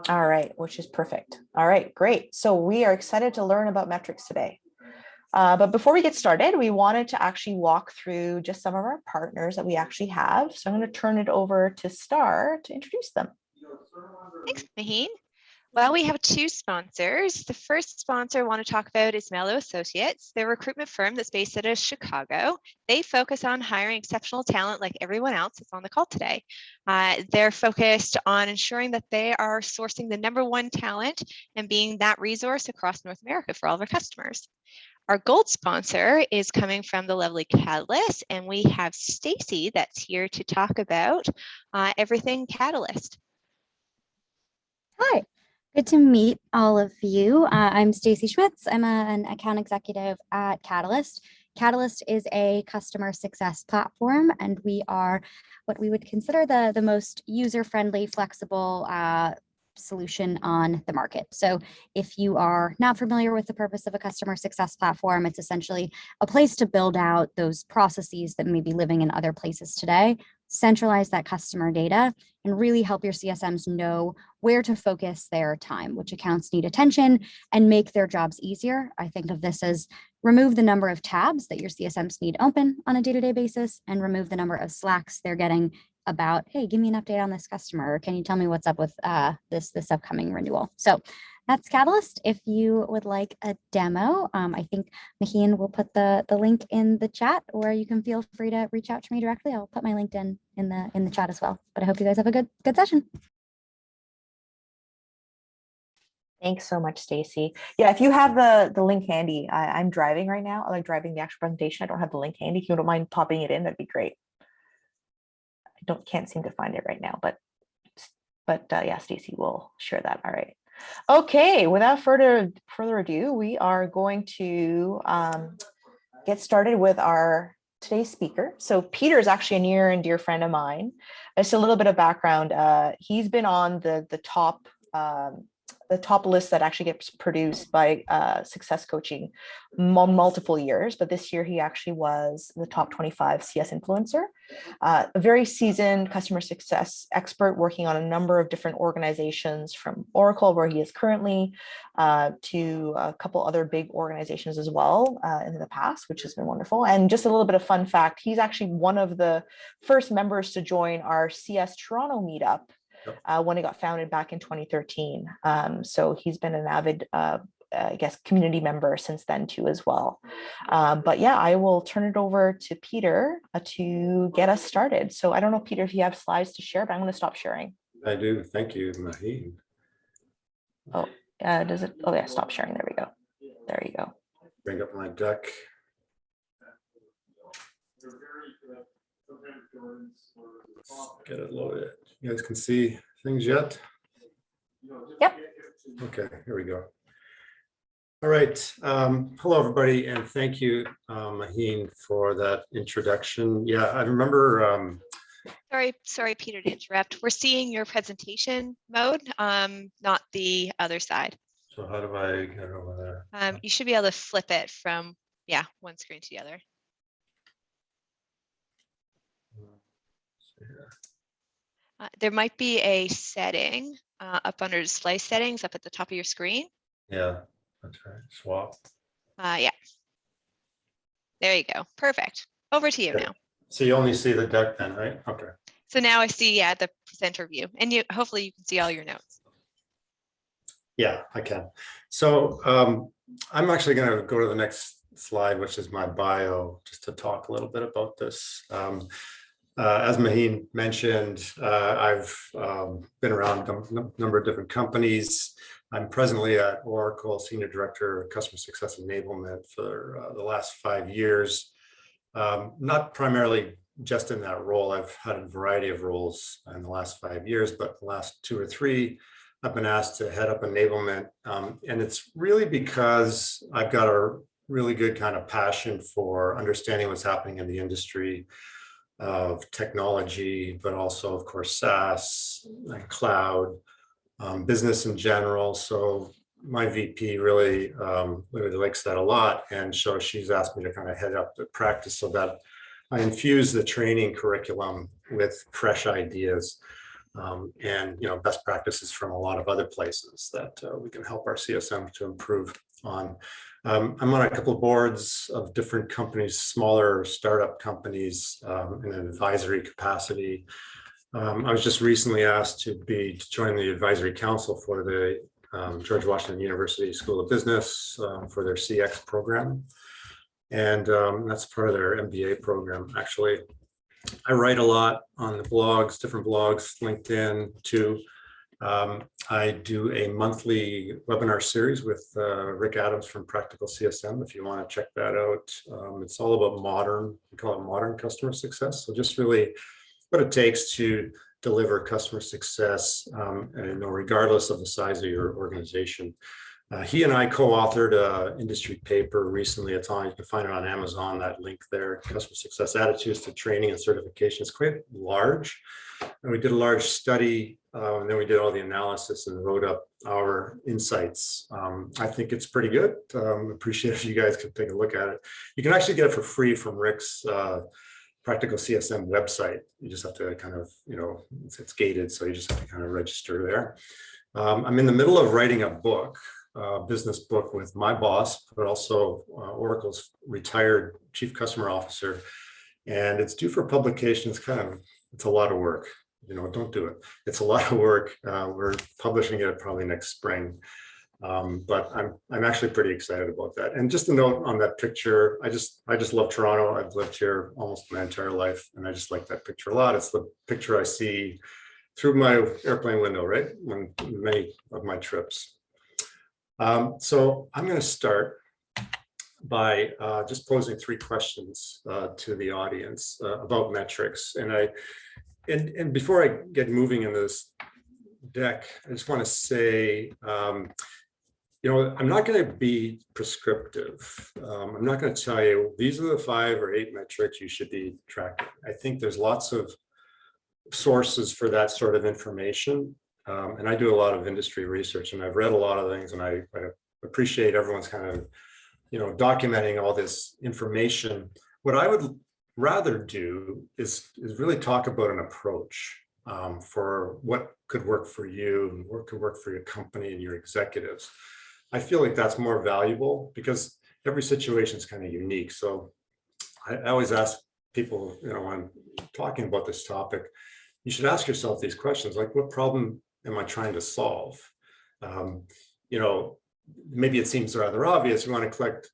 All right, which is perfect. All right, great. So we are excited to learn about metrics today. But before we get started, we wanted to actually walk through just some of our partners that we actually have. So I'm going to turn it over to Star to introduce them. Thanks, Maheen. Well, we have two sponsors. The first sponsor I want to talk about is Mello Associates. They're a recruitment firm that's based out of Chicago. They focus on hiring exceptional talent like everyone else that's on the call today. They're focused on ensuring that they are sourcing the #1 talent and being that resource across North America for all of our customers. Our gold sponsor is coming from the lovely Catalyst, and we have Stacy that's here to talk about everything Catalyst. Hi, good to meet all of you. I'm Stacy Schmitz. I'm an account executive at Catalyst. Catalyst is a customer success platform, and we are what we would consider the most user-friendly, flexible solution on the market. So if you are not familiar with the purpose of a customer success platform, it's essentially a place to build out those processes that may be living in other places today, centralize that customer data, and really help your CSMs know where to focus their time, which accounts need attention, and make their jobs easier. I think of this as remove the number of tabs that your CSMs need open on a day-to-day basis and remove the number of Slacks they're getting about, hey, give me an update on this customer, or can you tell me what's up with this upcoming renewal? So that's Catalyst. If you would like a demo, I think Maheen will put the link in the chat, or you can feel free to reach out to me directly. I'll put my LinkedIn in the chat as well. But I hope you guys have a good session. Thanks so much, Stacy. Yeah, if you have the link handy, I'm driving right now. I like driving the actual presentation. I don't have the link handy. If you don't mind popping it in, that'd be great. I can't seem to find it right now, but yeah, Stacy will share that. All right. Okay, without further ado, we are going to get started with our today's speaker. So Peter is actually a near and dear friend of mine. Just a little bit of background. He's been on the top list that actually gets produced by Success Coaching multiple years, but this year he actually was the top 25 CS influencer. A very seasoned customer success expert working on a number of different organizations, from Oracle, where he is currently, to a couple other big organizations as well in the past, which has been wonderful. And just a little bit of fun fact, he's actually one of the first members to join our CS Toronto meetup when it got founded back in 2013. So he's been an avid, I guess, community member since then too as well. But yeah, I will turn it over to Peter to get us started. So I don't know, Peter, if you have slides to share, but I'm going to stop sharing. I do. Thank you, Maheen. Oh, does it? Oh yeah, stop sharing. There we go. There you go. Bring up my deck. Get it loaded. You guys can see things yet? Yep. Okay, here we go. All right. Hello, everybody, and thank you, Maheen, for that introduction. Yeah, I remember. Sorry, Peter, to interrupt. We're seeing your presentation mode, not the other side. So how do I get over there? You should be able to flip it from, one screen to the other. There might be a setting up under display settings up at the top of your screen. Yeah, that's right. Swap. Yeah. There you go. Perfect. Over to you now. So you only see the deck then, right? Okay. So now I see, the presenter view, and hopefully you can see all your notes. Yeah, I can. So I'm actually going to go to the next slide, which is my bio, just to talk a little bit about this. As Maheen mentioned, I've been around a number of different companies. I'm presently at Oracle, Senior Director of Customer Success Enablement for the last 5 years. Not primarily just in that role. I've had a variety of roles in the last 5 years, but the last 2 or 3, I've been asked to head up enablement. And it's really because I've got a really good kind of passion for understanding what's happening in the industry of technology, but also, of course, SaaS and cloud, business in general. So my VP really likes that a lot. And so she's asked me to kind of head up the practice so that I infuse the training curriculum with fresh ideas. and best practices from a lot of other places that we can help our CSM to improve on. I'm on a couple of boards of different companies, smaller startup companies, in an advisory capacity. I was just recently asked to join the advisory council for the George Washington University School of Business for their CX program. And that's part of their MBA program, actually. I write a lot on the blogs, different blogs, LinkedIn too. I do a monthly webinar series with Rick Adams from Practical CSM, if you want to check that out. It's all about we call it modern customer success. So just really what it takes to deliver customer success, regardless of the size of your organization. He and I co-authored an industry paper recently. You can find it on Amazon, that link there, Customer Success Attitudes to Training and Certification. It's quite large. And we did a large study, and then we did all the analysis and wrote up our insights. I think it's pretty good. Appreciate if you guys could take a look at it. You can actually get it for free from Rick's Practical CSM website. You just have to kind of, it's gated, so you just have to kind of register there. I'm in the middle of writing a book, business book with my boss, but also Oracle's retired chief customer officer. And it's due for publication. It's a lot of work. Don't do it. It's a lot of work. We're publishing it probably next spring. But I'm actually pretty excited about that. And just a note on that picture, I just love Toronto. I've lived here almost my entire life, and I just like that picture a lot. It's the picture I see through my airplane window, right? On many of my trips. So I'm going to start by just posing 3 questions to the audience about metrics. And before I get moving in this deck, I just want to say, I'm not going to be prescriptive. I'm not going to tell you these are the 5 or 8 metrics you should be tracking. I think there's lots of sources for that sort of information. And I do a lot of industry research, and I've read a lot of things, and I appreciate everyone's kind of, documenting all this information. What I would rather do is really talk about an approach for what could work for you and what could work for your company and your executives. I feel like that's more valuable because every situation is kind of unique. So I always ask people, when I'm talking about this topic, you should ask yourself these questions, like, what problem am I trying to solve? Maybe it seems rather obvious. You want to collect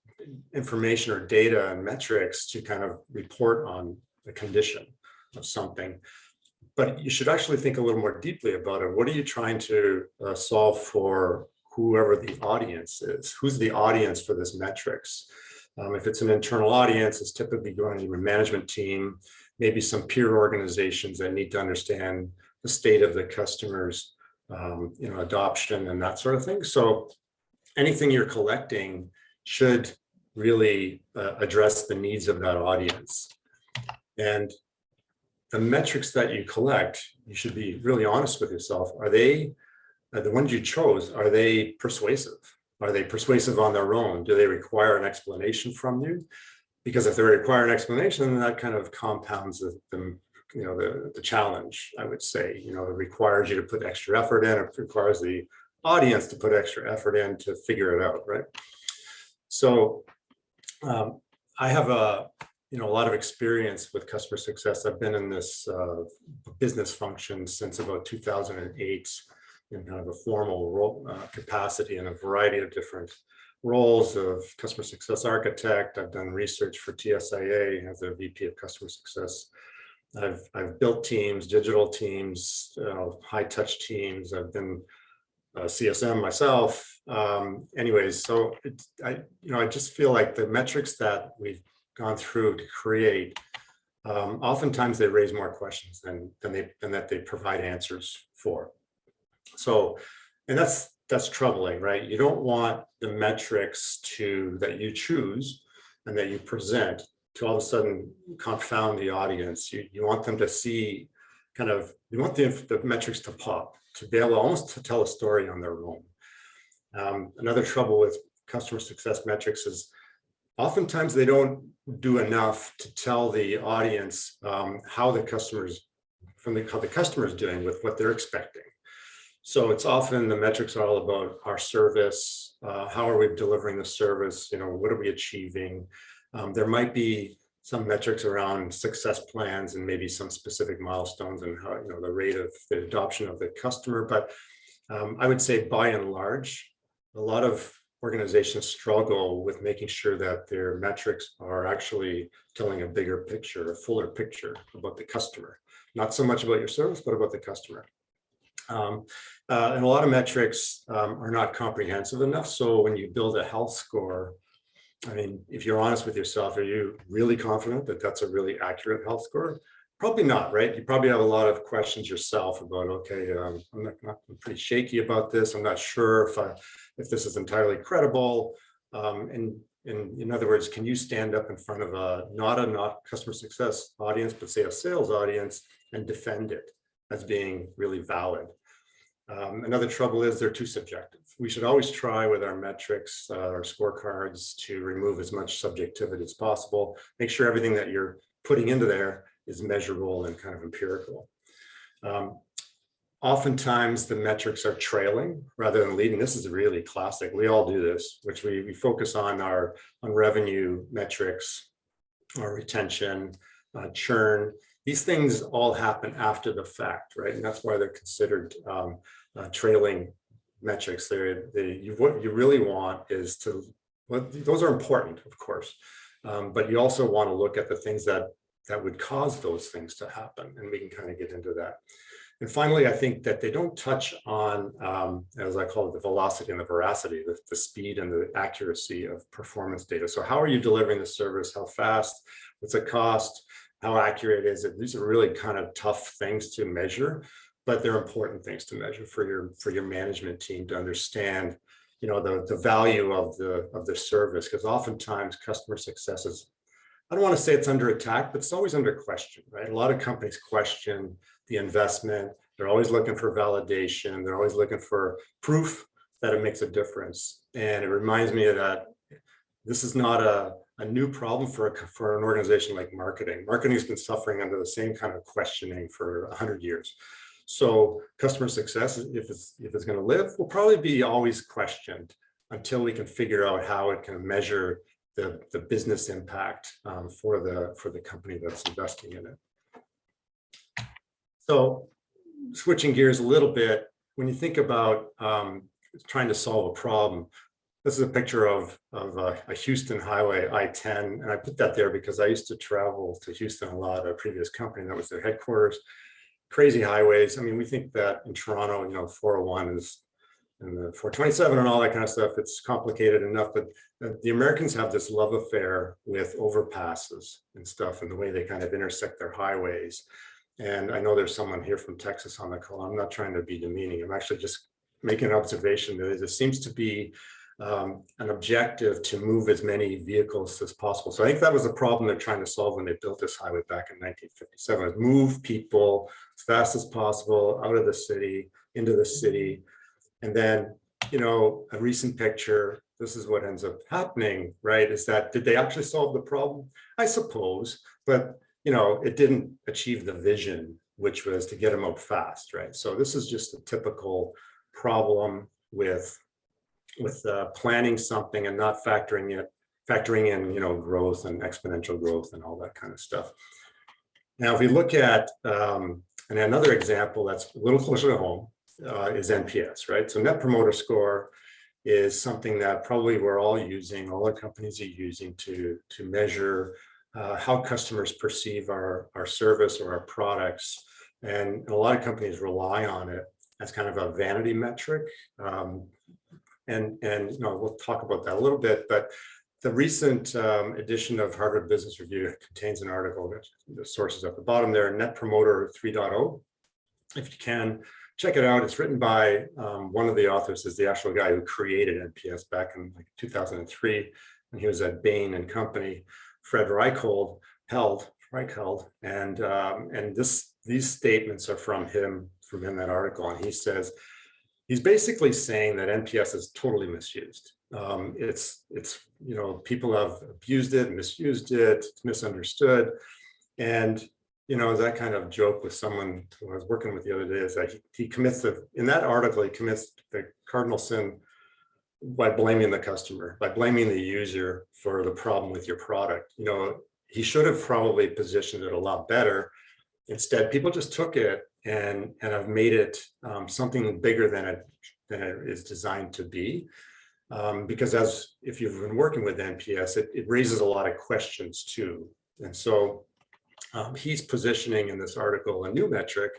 information or data and metrics to kind of report on the condition of something. But you should actually think a little more deeply about it. What are you trying to solve for whoever the audience is? Who's the audience for this metrics? If it's an internal audience, it's typically going to be a management team, maybe some peer organizations that need to understand the state of the customer's adoption and that sort of thing. So anything you're collecting should really address the needs of that audience. And the metrics that you collect, you should be really honest with yourself. Are they, the ones you chose, are they persuasive? Are they persuasive on their own? Do they require an explanation from you? Because if they require an explanation, then that kind of compounds the challenge, I would say. It requires you to put extra effort in. It requires the audience to put extra effort in to figure it out, right? So I have a lot of experience with customer success. I've been in this business function since about 2008 in kind of a formal role, capacity in a variety of different roles of customer success architect. I've done research for TSIA as a VP of customer success. I've built teams, digital teams, high touch teams. I've been CSM myself. Anyways, so I just feel like the metrics that we've gone through to create, oftentimes they raise more questions than that they provide answers for. So, and that's troubling, right? You don't want the metrics that you choose and that you present to all of a sudden confound the audience. You want them to see you want the metrics to pop, to be able almost to tell a story on their own. Another trouble with customer success metrics is oftentimes they don't do enough to tell the audience how the customers how the customer is doing with what they're expecting. So it's often the metrics are all about our service, how are we delivering the service, what are we achieving? There might be some metrics around success plans and maybe some specific milestones and how, the rate of the adoption of the customer. But I would say by and large, a lot of organizations struggle with making sure that their metrics are actually telling a bigger picture, a fuller picture about the customer, not so much about your service, but about the customer. And a lot of metrics are not comprehensive enough. So when you build a health score, I mean, if you're honest with yourself, are you really confident that that's a really accurate health score? Probably not, right? You probably have a lot of questions yourself about, okay, I'm pretty shaky about this. I'm not sure if this is entirely credible. And in other words, can you stand up in front of not customer success audience, but say a sales audience and defend it as being really valid? Another trouble is they're too subjective. We should always try with our metrics, our scorecards, to remove as much subjectivity as possible. Make sure everything that you're putting into there is measurable and kind of empirical. Oftentimes the metrics are trailing rather than leading. This is really classic. We all do this, which we focus on revenue metrics, our retention, churn. These things all happen after the fact, right? And that's why they're considered trailing metrics. What you really want is those are important, of course, but you also want to look at the things that would cause those things to happen, and we can kind of get into that. And finally, I think that they don't touch on, as I call it, the velocity and the veracity, the speed and the accuracy of performance data. So how are you delivering the service? How fast? What's it cost? How accurate is it? These are really kind of tough things to measure, but they're important things to measure for your management team to understand, the value of the service, because oftentimes customer success is, I don't want to say it's under attack, but it's always under question, right? A lot of companies question the investment. They're always looking for validation. They're always looking for proof that it makes a difference. And it reminds me of that this is not a new problem for an organization like marketing. Marketing has been suffering under the same kind of questioning for 100 years. So customer success, if it's going to live, will probably be always questioned until we can figure out how it can measure the business impact for the company that's investing in it. So switching gears a little bit, when you think about trying to solve a problem, this is a picture of a Houston highway, I-10, and I put that there because I used to travel to Houston a lot, a previous company, that was their headquarters. Crazy highways. I mean, we think that in Toronto, 401 is, and the 427 and all that kind of stuff, it's complicated enough, but the Americans have this love affair with overpasses and stuff and the way they kind of intersect their highways. And I know there's someone here from Texas on the call. I'm not trying to be demeaning. I'm actually just making an observation that there seems to be an objective to move as many vehicles as possible. So I think that was the problem they're trying to solve when they built this highway back in 1957, is move people as fast as possible out of the city, into the city. And then, a recent picture, this is what ends up happening, right? Is that, did they actually solve the problem? I suppose, but it didn't achieve the vision, which was to get them out fast, right? So this is just a typical problem with planning something and not factoring in, growth and exponential growth and all that kind of stuff. Now, if we look at and another example that's a little closer to home is NPS, right? So Net Promoter Score is something that probably we're all using, all the companies are using to measure how customers perceive our service or our products. And a lot of companies rely on it as kind of a vanity metric. And we'll talk about that a little bit, but the recent edition of Harvard Business Review contains an article, the sources at the bottom there, Net Promoter 3.0. If you can, check it out. It's written by one of the authors, is the actual guy who created NPS back in 2003, and he was at Bain and Company, Fred Reichhold, and these statements are from him in that article, and he says, he's basically saying that NPS is totally misused. It's people have abused it, misused it, it's misunderstood. And as that kind of joke with someone who I was working with the other day, is that he commits in that article, he commits the cardinal sin by blaming the customer, by blaming the user for the problem with your product. He should have probably positioned it a lot better. Instead, people just took it and have made it something bigger than it is designed to be. Because if you've been working with NPS, it raises a lot of questions too. And so he's positioning in this article a new metric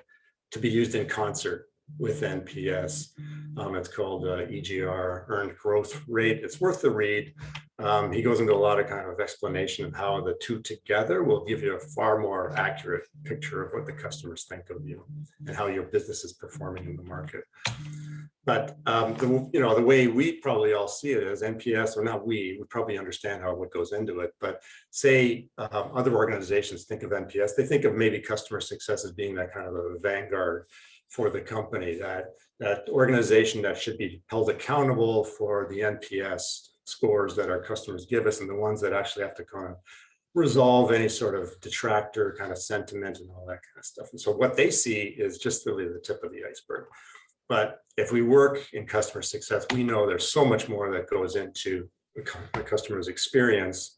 to be used in concert with NPS. It's called EGR, Earned Growth Rate. It's worth the read. He goes into a lot of kind of explanation of how the two together will give you a far more accurate picture of what the customers think of you and how your business is performing in the market. But the way we probably all see it as NPS, or not we probably understand what goes into it. But say other organizations think of NPS, they think of maybe customer success as being that kind of a vanguard for the company, that organization that should be held accountable for the NPS scores that our customers give us, and the ones that actually have to kind of resolve any sort of detractor kind of sentiment and all that kind of stuff. And so what they see is just really the tip of the iceberg. But if we work in customer success, we know there's so much more that goes into the customer's experience,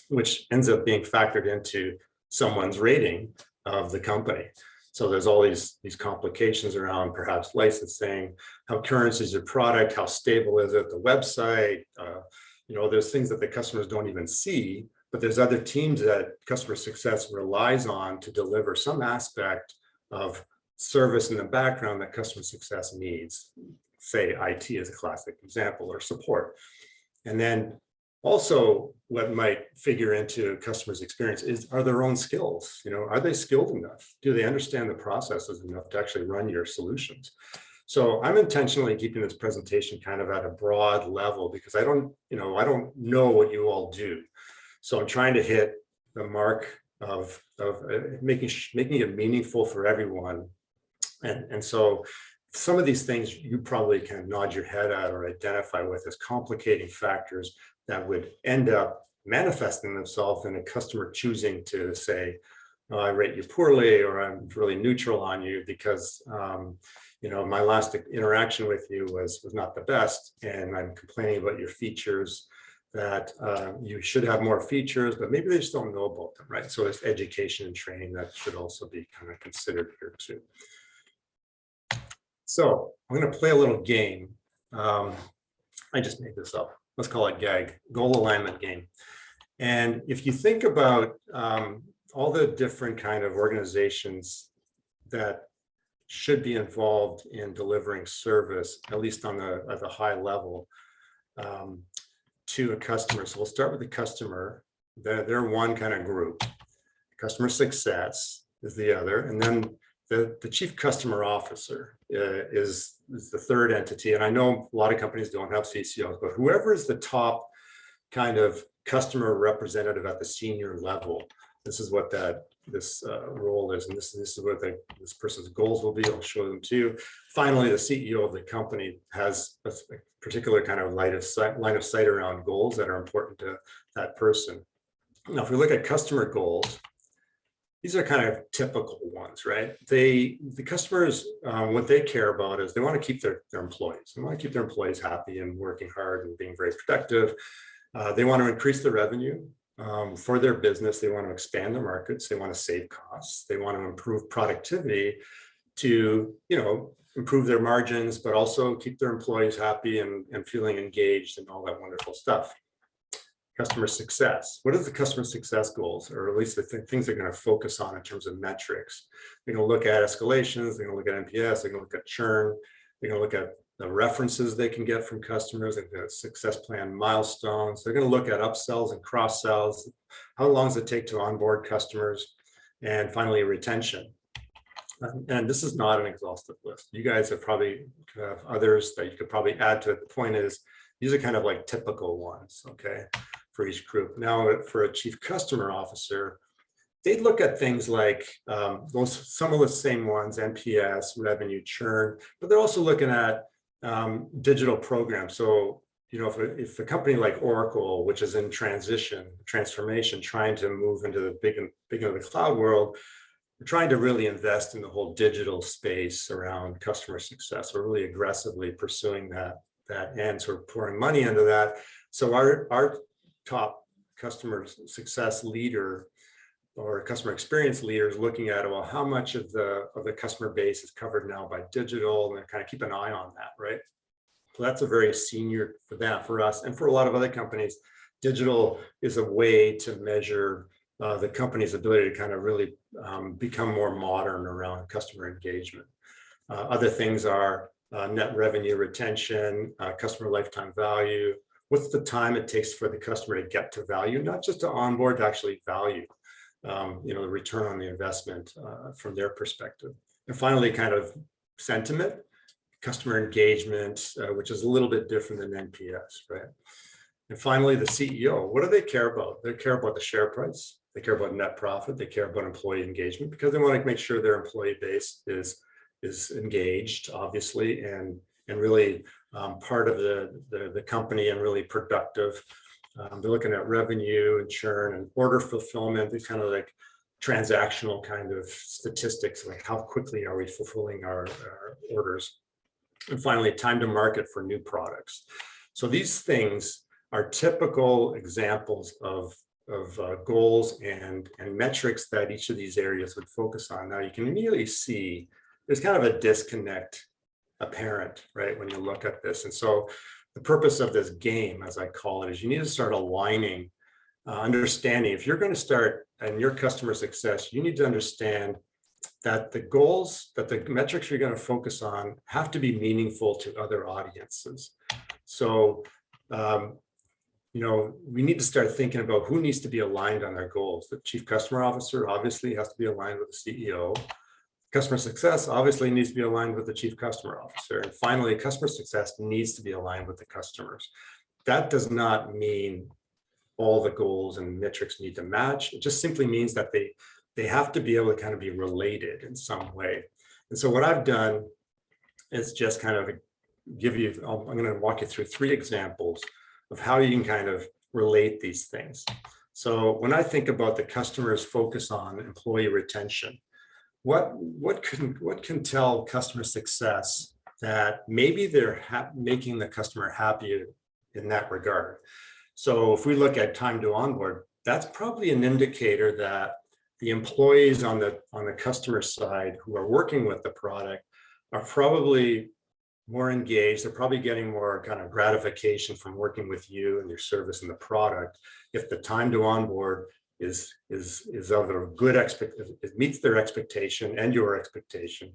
which ends up being factored into someone's rating of the company. So there's all these complications around perhaps licensing, how current is your product, how stable is it, the website, there's things that the customers don't even see, but there's other teams that customer success relies on to deliver some aspect of service in the background that customer success needs. Say IT is a classic example, or support. And then also what might figure into customers' experience are their own skills. Are they skilled enough? Do they understand the processes enough to actually run your solutions? So I'm intentionally keeping this presentation kind of at a broad level because I don't know what you all do. So I'm trying to hit the mark of making it meaningful for everyone. And so some of these things you probably can nod your head at or identify with as complicating factors that would end up manifesting themselves in a customer choosing to say, oh, I rate you poorly, or I'm really neutral on you because my last interaction with you was not the best, and I'm complaining about your features, that you should have more features, but maybe they just don't know about them, right? So it's education and training that should also be kind of considered here too. So I'm going to play a little game. I just made this up. Let's call it GAG, goal alignment game. And if you think about all the different kind of organizations that should be involved in delivering service, at least at the high level, to a customer. So we'll start with the customer. They're one kind of group. Customer success is the other, and then the chief customer officer is the third entity. And I know a lot of companies don't have CCOs, but whoever is the top kind of customer representative at the senior level, this is what this role is, and this is what this person's goals will be. I'll show them to you. Finally, the CEO of the company has a particular kind of line of sight around goals that are important to that person. Now, if we look at customer goals, these are kind of typical ones, right? The customers, what they care about is they want to keep their employees. They want to keep their employees happy and working hard and being very productive. They want to increase the revenue for their business. They want to expand their markets. They want to save costs. They want to improve productivity to, improve their margins, but also keep their employees happy and feeling engaged and all that wonderful stuff. Customer success. What are the customer success goals, or at least the things they're going to focus on in terms of metrics? They're going to look at escalations. They're going to look at NPS. They're going to look at churn. They're going to look at the references they can get from customers. They're going to success plan milestones. They're going to look at upsells and cross sells. How long does it take to onboard customers? And finally, retention. And this is not an exhaustive list. You guys have probably have others that you could probably add to it. The point is, these are kind of like typical ones, okay, for each group. Now, for a chief customer officer, they'd look at things like some of the same ones, NPS, revenue, churn, but they're also looking at digital programs. So, if a company like Oracle, which is in transformation, trying to move into the big into the cloud world, we're trying to really invest in the whole digital space around customer success. We're really aggressively pursuing that end. So we're pouring money into that. So our top customer success leader or customer experience leader is looking at, well, how much of the customer base is covered now by digital, and kind of keep an eye on that, right? So that's a very senior for that, for us, and for a lot of other companies. Digital is a way to measure the company's ability to kind of really become more modern around customer engagement. Other things are net revenue retention, customer lifetime value. What's the time it takes for the customer to get to value, not just to onboard, to actually value, the return on the investment from their perspective. And finally, kind of sentiment, customer engagement, which is a little bit different than NPS, right? And finally, the CEO, what do they care about? They care about the share price. They care about net profit. They care about employee engagement, because they want to make sure their employee base is engaged, obviously, and really part of the company and really productive. They're looking at revenue and churn and order fulfillment, these kind of like transactional kind of statistics, like how quickly are we fulfilling our orders. And finally, time to market for new products. So these things are typical examples of goals and metrics that each of these areas would focus on. Now you can immediately see there's kind of a disconnect apparent, right, when you look at this. And so the purpose of this game, as I call it, is you need to start aligning, understanding. If you're going to start in your customer success, you need to understand that the goals, that the metrics you're going to focus on have to be meaningful to other audiences. So, we need to start thinking about who needs to be aligned on their goals. The chief customer officer obviously has to be aligned with the CEO. Customer success obviously needs to be aligned with the chief customer officer. And finally, customer success needs to be aligned with the customers. That does not mean all the goals and metrics need to match. It just simply means that they have to be able to kind of be related in some way. And so what I've done is just kind of give you, I'm going to walk you through 3 examples of how you can kind of relate these things. So when I think about the customer's focus on employee retention, what can tell customer success that maybe they're making the customer happy in that regard? So if we look at time to onboard, that's probably an indicator that the employees on the customer side who are working with the product are probably more engaged. They're probably getting more kind of gratification from working with you and your service and the product if the time to onboard is of a good it meets their expectation and your expectation.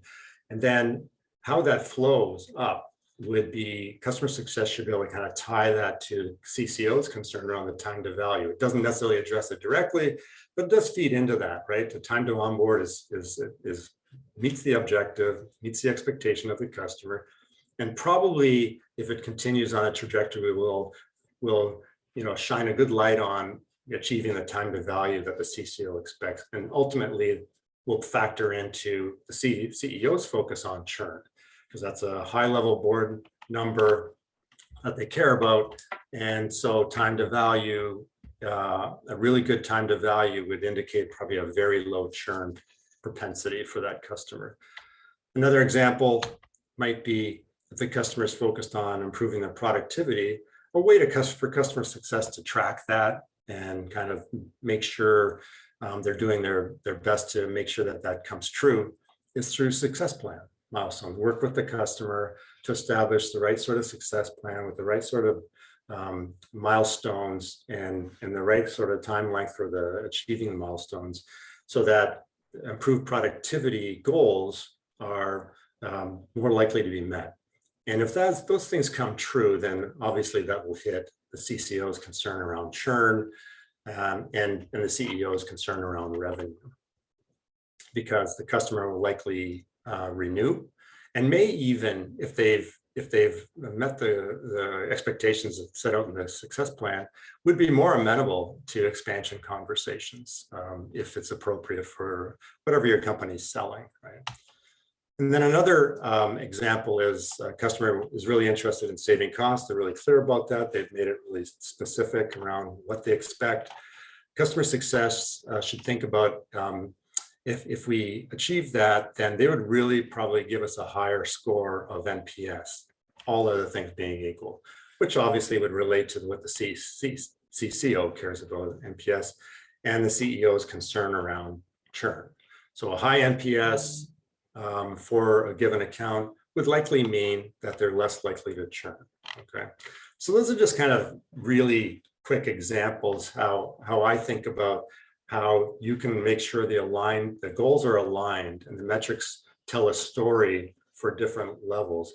And then how that flows up would be customer success should be able to kind of tie that to CCO's concern around the time to value. It doesn't necessarily address it directly, but it does feed into that, right? The time to onboard is meets the objective, meets the expectation of the customer, and probably if it continues on a trajectory, will shine a good light on achieving the time to value that the CCO expects, and ultimately will factor into the CEO's focus on churn, because that's a high level board number that they care about. And so time to value, a really good time to value would indicate probably a very low churn propensity for that customer. Another example might be if the customer is focused on improving their productivity, a way for customer success to track that and kind of make sure they're doing their best to make sure that comes true is through success plan milestones. Work with the customer to establish the right sort of success plan with the right sort of milestones and the right sort of time length for the achieving the milestones, so that improved productivity goals are more likely to be met. And if those things come true, then obviously that will hit the CCO's concern around churn and the CEO's concern around revenue, because the customer will likely renew, and may even, if they've met the expectations set out in the success plan, would be more amenable to expansion conversations if it's appropriate for whatever your company's selling, right? And then another example is a customer is really interested in saving costs. They're really clear about that. They've made it really specific around what they expect. Customer success should think about if we achieve that, then they would really probably give us a higher score of NPS, all other things being equal, which obviously would relate to what the CCO cares about, NPS, and the CEO's concern around churn. So a high NPS for a given account would likely mean that they're less likely to churn. Okay, so those are just kind of really quick examples how I think about how you can make sure the goals are aligned and the metrics tell a story for different levels.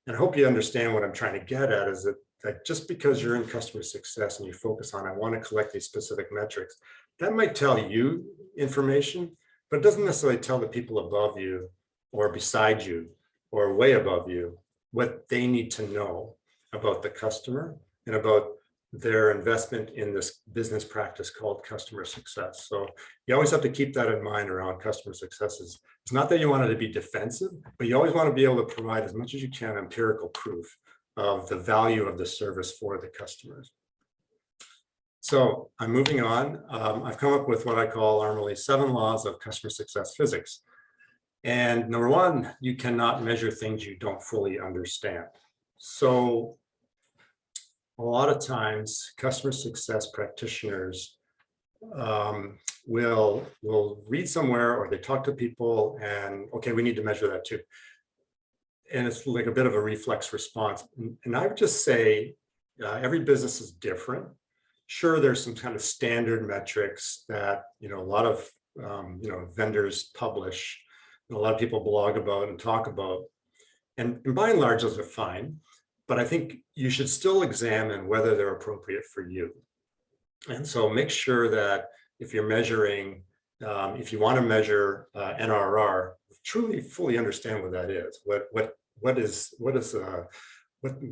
And I hope you understand what I'm trying to get at is that just because you're in customer success and you focus on, I want to collect these specific metrics, that might tell you information, but it doesn't necessarily tell the people above you or beside you or way above you what they need to know about the customer and about their investment in this business practice called customer success. So you always have to keep that in mind around customer successes. It's not that you want it to be defensive, but you always want to be able to provide as much as you can empirical proof of the value of the service for the customers. So I'm moving on. I've come up with what I call Armaly's 7 laws of customer success physics. And number 1, you cannot measure things you don't fully understand. So a lot of times customer success practitioners will read somewhere or they talk to people and, okay, we need to measure that too. And it's like a bit of a reflex response. And I would just say every business is different. Sure, there's some kind of standard metrics that, a lot of, vendors publish and a lot of people blog about and talk about. And by and large, those are fine. But I think you should still examine whether they're appropriate for you. And so make sure that if you're measuring, if you want to measure NRR, truly fully understand what that is.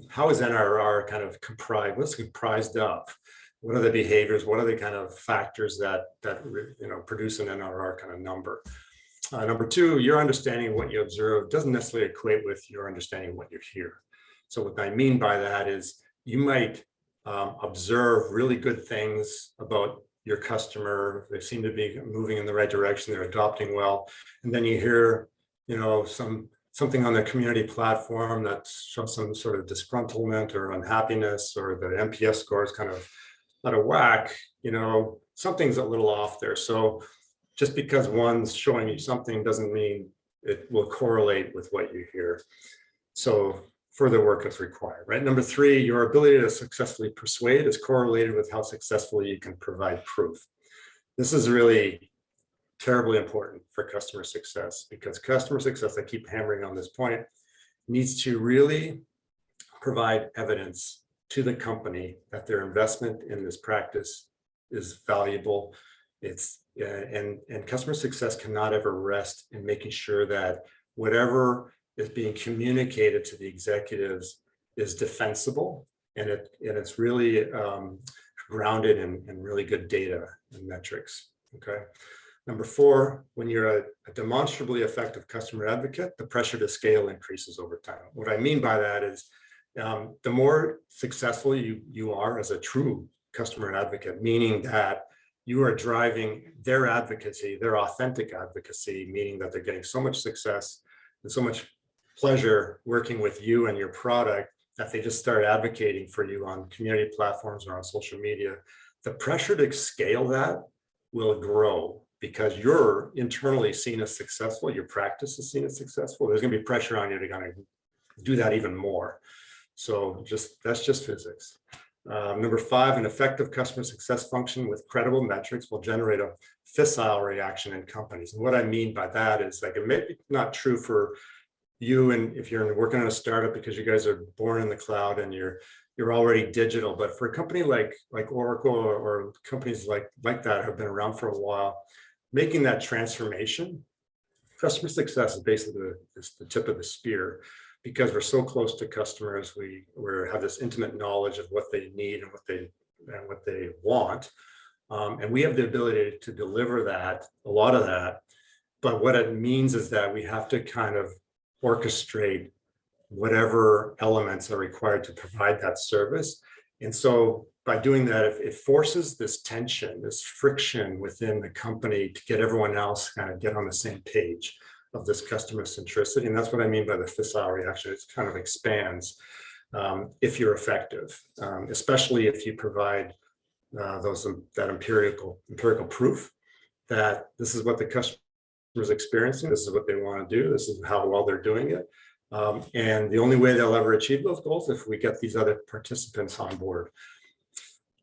How is NRR kind of comprised? What's comprised of? What are the behaviors? What are the kind of factors that produce an NRR kind of number? Number 2, your understanding of what you observe doesn't necessarily equate with your understanding of what you hear. So what I mean by that is you might observe really good things about your customer. They seem to be moving in the right direction. They're adopting well. And then you hear, something on the community platform that shows some sort of disgruntlement or unhappiness, or the NPS score is kind of out of whack. Something's a little off there. So just because one's showing you something doesn't mean it will correlate with what you hear. So further work is required, right? Number 3, your ability to successfully persuade is correlated with how successfully you can provide proof. This is really terribly important for customer success, because customer success, I keep hammering on this point, needs to really provide evidence to the company that their investment in this practice is valuable. And customer success cannot ever rest in making sure that whatever is being communicated to the executives is defensible, and it's really grounded in really good data and metrics. Okay. Number 4, when you're a demonstrably effective customer advocate, the pressure to scale increases over time. What I mean by that is the more successful you are as a true customer advocate, meaning that you are driving their advocacy, their authentic advocacy, meaning that they're getting so much success and so much pleasure working with you and your product that they just start advocating for you on community platforms or on social media. The pressure to scale that will grow because you're internally seen as successful, your practice is seen as successful. There's going to be pressure on you to kind of do that even more. So that's just physics. Number 5, an effective customer success function with credible metrics will generate a fissile reaction in companies. And what I mean by that is, like, it may be not true for you and if you're working on a startup because you guys are born in the cloud and you're already digital, but for a company like Oracle or companies like that have been around for a while, making that transformation, customer success is basically the tip of the spear, because we're so close to customers. We have this intimate knowledge of what they need and what they want, and we have the ability to deliver that, a lot of that. But what it means is that we have to kind of orchestrate whatever elements are required to provide that service. And so by doing that, it forces this tension, this friction within the company to get everyone else kind of get on the same page of this customer centricity. And that's what I mean by the fissile reaction. It kind of expands if you're effective, especially if you provide that empirical proof that this is what the customer is experiencing, this is what they want to do, this is how well they're doing it. And the only way they'll ever achieve those goals is if we get these other participants on board.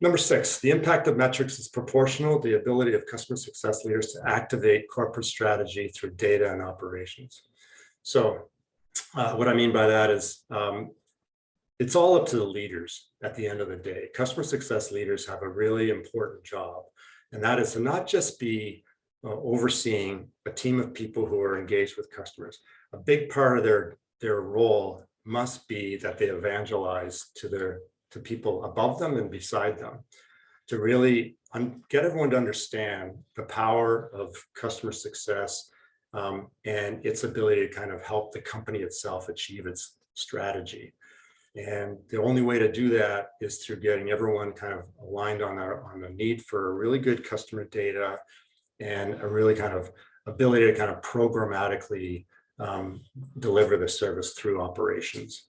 Number 6, the impact of metrics is proportional to the ability of customer success leaders to activate corporate strategy through data and operations. So what I mean by that is it's all up to the leaders at the end of the day. Customer success leaders have a really important job, and that is to not just be overseeing a team of people who are engaged with customers. A big part of their role must be that they evangelize to people above them and beside them, to really get everyone to understand the power of customer success and its ability to kind of help the company itself achieve its strategy. And the only way to do that is through getting everyone kind of aligned on the need for really good customer data and a really kind of ability to kind of programmatically deliver the service through operations.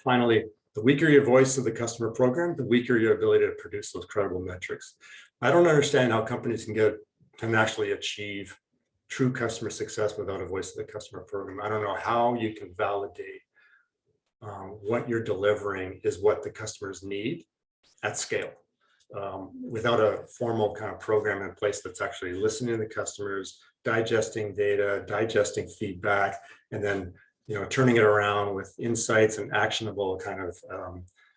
Finally, the weaker your voice of the customer program, the weaker your ability to produce those credible metrics. I don't understand how companies can actually achieve true customer success without a voice of the customer program. I don't know how you can validate what you're delivering is what the customers need at scale without a formal kind of program in place that's actually listening to the customers, digesting data, digesting feedback, and then turning it around with insights and actionable kind of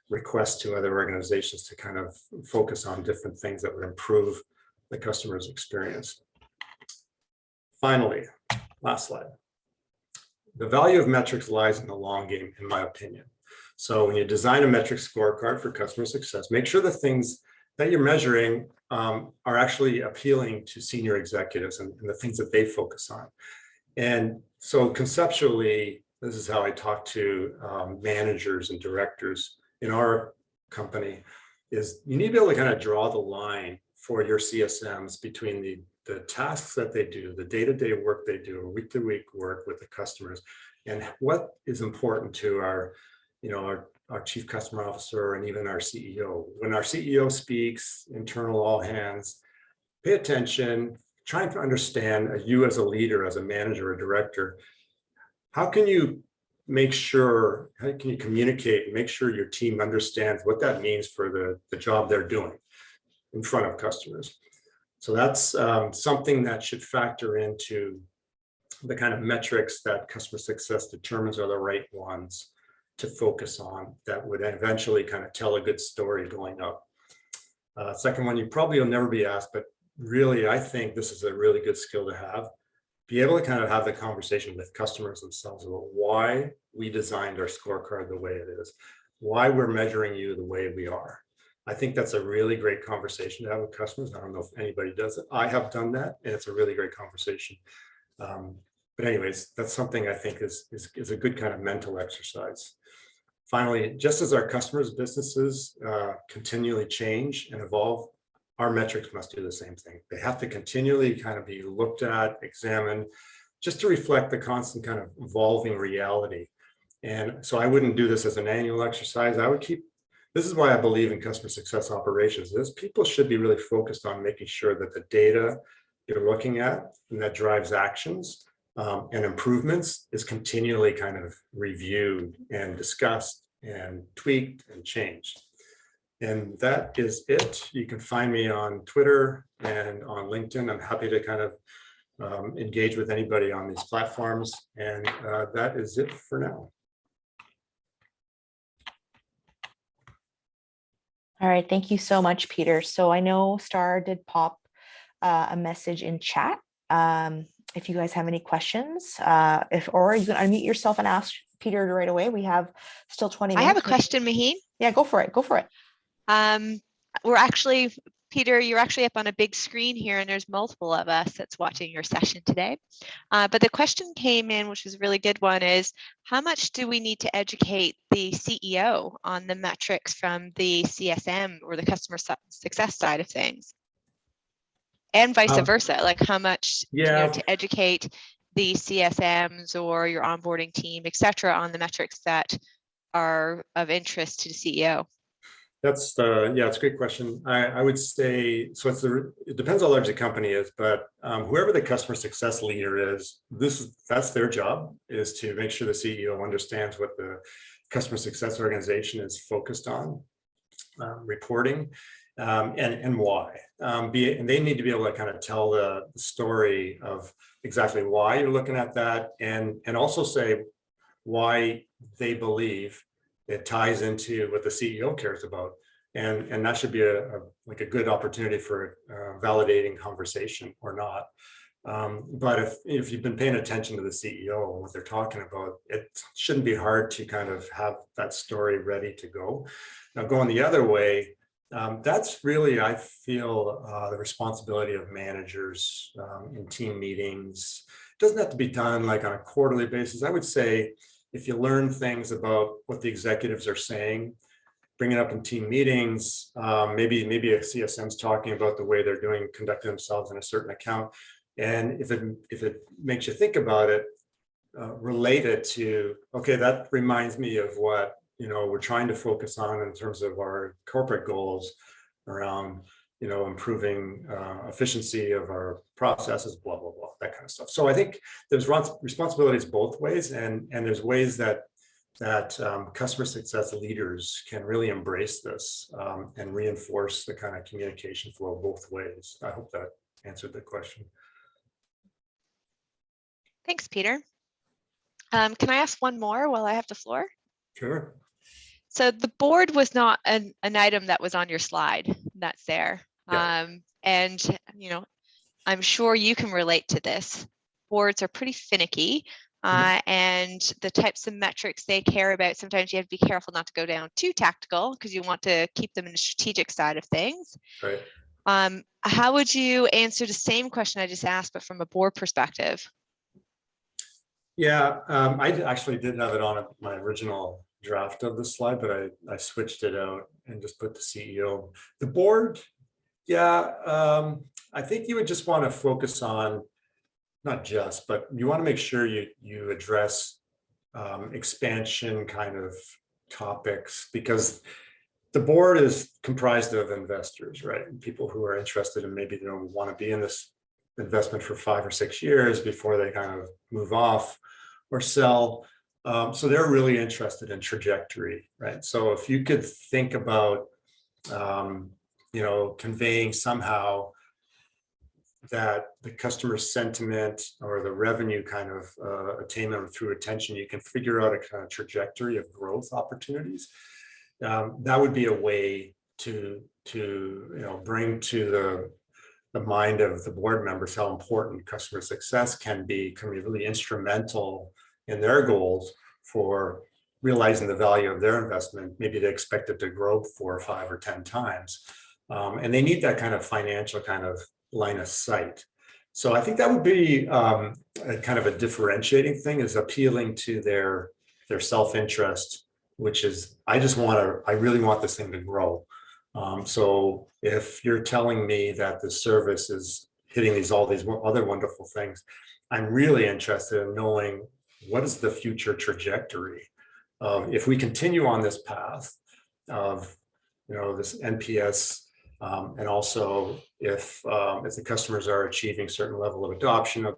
requests to other organizations to kind of focus on different things that would improve the customer's experience. Finally, last slide. The value of metrics lies in the long game, in my opinion. So when you design a metrics scorecard for customer success, make sure the things that you're measuring are actually appealing to senior executives and the things that they focus on. And so conceptually, this is how I talk to managers and directors in our company, is you need to be able to kind of draw the line for your CSMs between the tasks that they do, the day-to-day work they do, or week-to-week work with the customers, and what is important to our chief customer officer and even our CEO. When our CEO speaks, internal all hands, pay attention, trying to understand you as a leader, as a manager, a director, how can you communicate and make sure your team understands what that means for the job they're doing in front of customers? So that's something that should factor into the kind of metrics that customer success determines are the right ones to focus on that would eventually kind of tell a good story going up. Second one, you probably will never be asked, but really, I think this is a really good skill to have. Be able to kind of have the conversation with customers themselves about why we designed our scorecard the way it is, why we're measuring you the way we are. I think that's a really great conversation to have with customers. I don't know if anybody does it. I have done that, and it's a really great conversation. But anyways, that's something I think is a good kind of mental exercise. Finally, just as our customers' businesses continually change and evolve, our metrics must do the same thing. They have to continually kind of be looked at, examined, just to reflect the constant kind of evolving reality. And so I wouldn't do this as an annual exercise. This is why I believe in customer success operations, is people should be really focused on making sure that the data you're looking at and that drives actions and improvements is continually kind of reviewed and discussed and tweaked and changed. And that is it. You can find me on Twitter and on LinkedIn. I'm happy to kind of engage with anybody on these platforms. And that is it for now. All right, thank you so much, Peter. So I know Star did pop a message in chat. If you guys have any questions, or you can unmute yourself and ask Peter right away. We have still 20 minutes. I have a question, Maheen. Yeah, go for it. Go for it. We're actually, Peter. You're actually up on a big screen here, and there's multiple of us that's watching your session today. But the question came in, which was a really good one, is how much do we need to educate the CEO on the metrics from the CSM or the customer success side of things? And vice versa, like how much to educate the CSMs or your onboarding team, et cetera, on the metrics that are of interest to the CEO? That's it's a great question. I would say, so it depends how large the company is, but whoever the customer success leader is, that's their job, is to make sure the CEO understands what the customer success organization is focused on, reporting, and why. And they need to be able to kind of tell the story of exactly why you're looking at that, and also say why they believe it ties into what the CEO cares about. And that should be like a good opportunity for validating conversation or not. But if you've been paying attention to the CEO and what they're talking about, it shouldn't be hard to kind of have that story ready to go. Now, going the other way, that's really, I feel, the responsibility of managers in team meetings. It doesn't have to be done like on a quarterly basis. I would say, if you learn things about what the executives are saying, bring it up in team meetings, maybe a CSM's talking about the way they're conducting themselves in a certain account. And if it makes you think about it, relate it to, okay, that reminds me of what, we're trying to focus on in terms of our corporate goals around, improving efficiency of our processes, blah, blah, blah, that kind of stuff. So I think there's responsibilities both ways, and there's ways that customer success leaders can really embrace this and reinforce the kind of communication flow both ways. I hope that answered the question. Thanks, Peter. Can I ask one more while I have the floor? Sure. So the board was not an item that was on your slide that's there. Yeah. And, I'm sure you can relate to this. Boards are pretty finicky. And the types of metrics they care about, sometimes you have to be careful not to go down too tactical because you want to keep them in the strategic side of things. Right. How would you answer the same question I just asked, but from a board perspective? Yeah, I actually did have it on my original draft of the slide, but I switched it out and just put the CEO. The board, I think you would just want to focus on, not just, but you want to make sure you address expansion kind of topics, because the board is comprised of investors, right? People who are interested in, maybe they don't want to be in this investment for 5 or 6 years before they kind of move off or sell. So they're really interested in trajectory, right? So if you could think about, conveying somehow that the customer sentiment or the revenue kind of attainment through attention, you can figure out a kind of trajectory of growth opportunities. That would be a way to bring to the mind of the board members how important customer success can be really instrumental in their goals for realizing the value of their investment. Maybe they expect it to grow 4 or 5 or 10 times. And they need that kind of financial kind of line of sight. So I think that would be a kind of a differentiating thing, is appealing to their self-interest, which is, I really want this thing to grow. So if you're telling me that the service is hitting all these other wonderful things, I'm really interested in knowing what is the future trajectory of, if we continue on this path of, this NPS, and also if the customers are achieving certain level of adoption of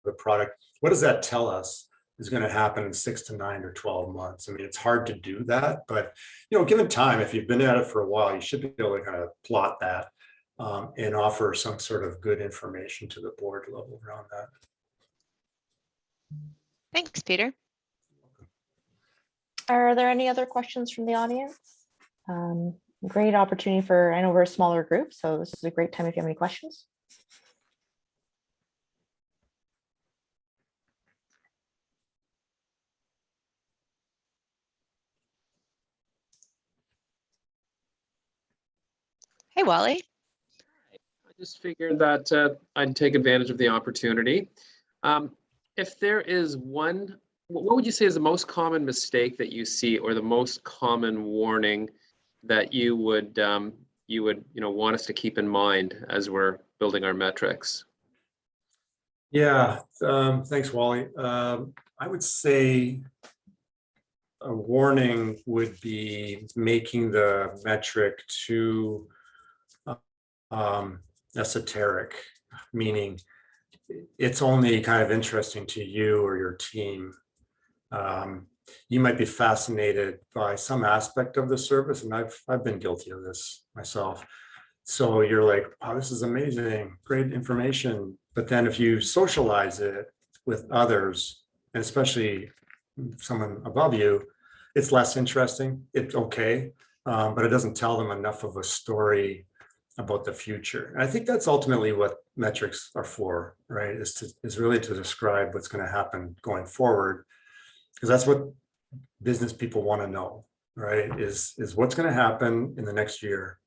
the product, what does that tell us is going to happen in 6 to 9 or 12 months? I mean, it's hard to do that, but given time, if you've been at it for a while, you should be able to kind of plot that and offer some sort of good information to the board level around that. Thanks, Peter. Are there any other questions from the audience? Great opportunity for, I know we're a smaller group, so this is a great time if you have any questions. Hey, Wally. just figured that I'd take advantage of the opportunity. If there is one, what would you say is the most common mistake that you see, or the most common warning that you would want us to keep in mind as we're building our metrics? Yeah, thanks, Wally. I would say a warning would be making the metric too esoteric, meaning it's only kind of interesting to you or your team. You might be fascinated by some aspect of the service, and I've been guilty of this myself. So you're like, oh, this is amazing, great information. But then if you socialize it with others, and especially someone above you, it's less interesting. It's okay, but it doesn't tell them enough of a story about the future. And I think that's ultimately what metrics are for, right? Is really to describe what's going to happen going forward, because that's what business people want to know, right? Is what's going to happen in the next year,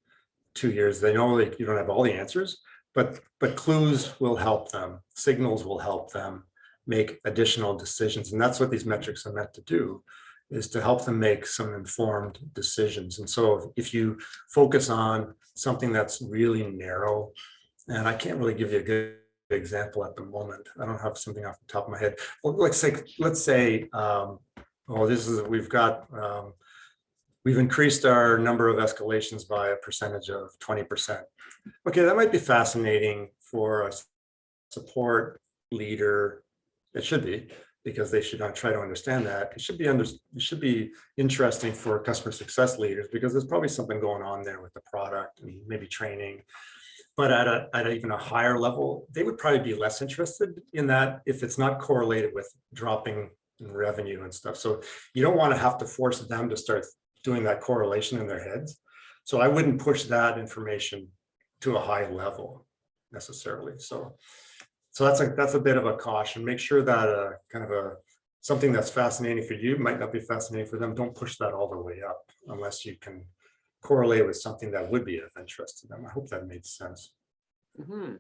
2 years. They know you don't have all the answers, but clues will help them. Signals will help them make additional decisions. And that's what these metrics are meant to do, is to help them make some informed decisions. And so if you focus on something that's really narrow, and I can't really give you a good example at the moment. I don't have something off the top of my head. Well, let's say, we've increased our number of escalations by a percentage of 20%. Okay, that might be fascinating for a support leader. It should be, because they should not try to understand that. It should be interesting for customer success leaders, because there's probably something going on there with the product and maybe training. But at even a higher level, they would probably be less interested in that if it's not correlated with dropping in revenue and stuff. So you don't want to have to force them to start doing that correlation in their heads. So I wouldn't push that information to a high level necessarily. So that's a bit of a caution. Make sure that something that's fascinating for you might not be fascinating for them. Don't push that all the way up unless you can correlate with something that would be of interest to them. I hope that made sense. Mm-hmm.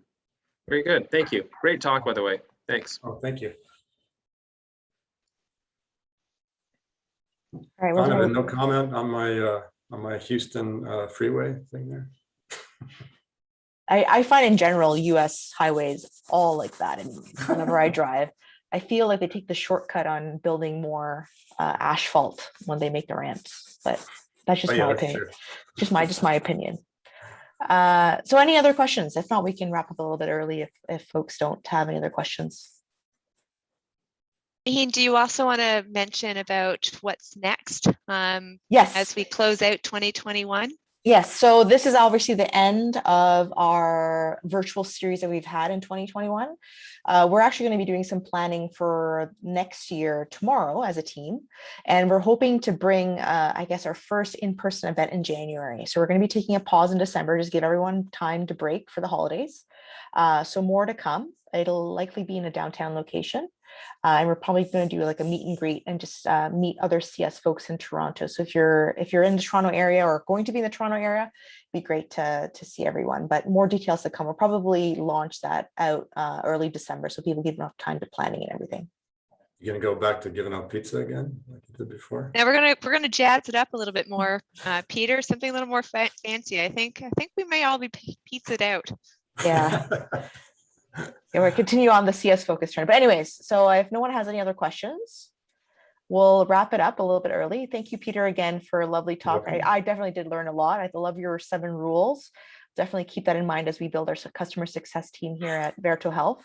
Very good. Thank you. Great talk, by the way. Thanks. Oh, thank you. All right. Well, Donovan, no comment on my Houston freeway thing there. I find in general US highways all like that. And whenever I drive, I feel like they take the shortcut on building more asphalt when they make the ramps. But that's just my opinion. Just my opinion. So any other questions? If not, we can wrap up a little bit early if folks don't have any other questions. Maheen, do you also want to mention about what's next? Yes. As we close out 2021? Yes, so this is obviously the end of our virtual series that we've had in 2021. We're actually going to be doing some planning for next year tomorrow as a team. And we're hoping to bring, I guess, our first in-person event in January. So we're going to be taking a pause in December, just give everyone time to break for the holidays. So more to come. It'll likely be in a downtown location. And we're probably going to do like a meet and greet and just meet other CS folks in Toronto. So if you're in the Toronto area or going to be in the Toronto area, it'd be great to see everyone. But more details to come. We'll probably launch that out early December, so people get enough time to planning and everything. You're gonna go back to giving out pizza again, like you did before? Now we're gonna jazz it up a little bit more, Peter. Something a little more fancy. I think we may all be pizzaed out. Yeah. Yeah, we'll continue on the CS focus trend. But anyways, so if no one has any other questions, we'll wrap it up a little bit early. Thank you, Peter, again for a lovely talk. I definitely did learn a lot. I love your 7 rules. Definitely keep that in mind as we build our customer success team here at Verto Health.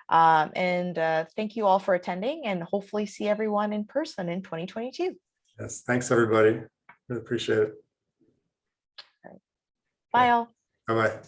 And thank you all for attending, and hopefully see everyone in person in 2022. Yes, thanks everybody. Really appreciate it. All right. Bye all. Bye-bye.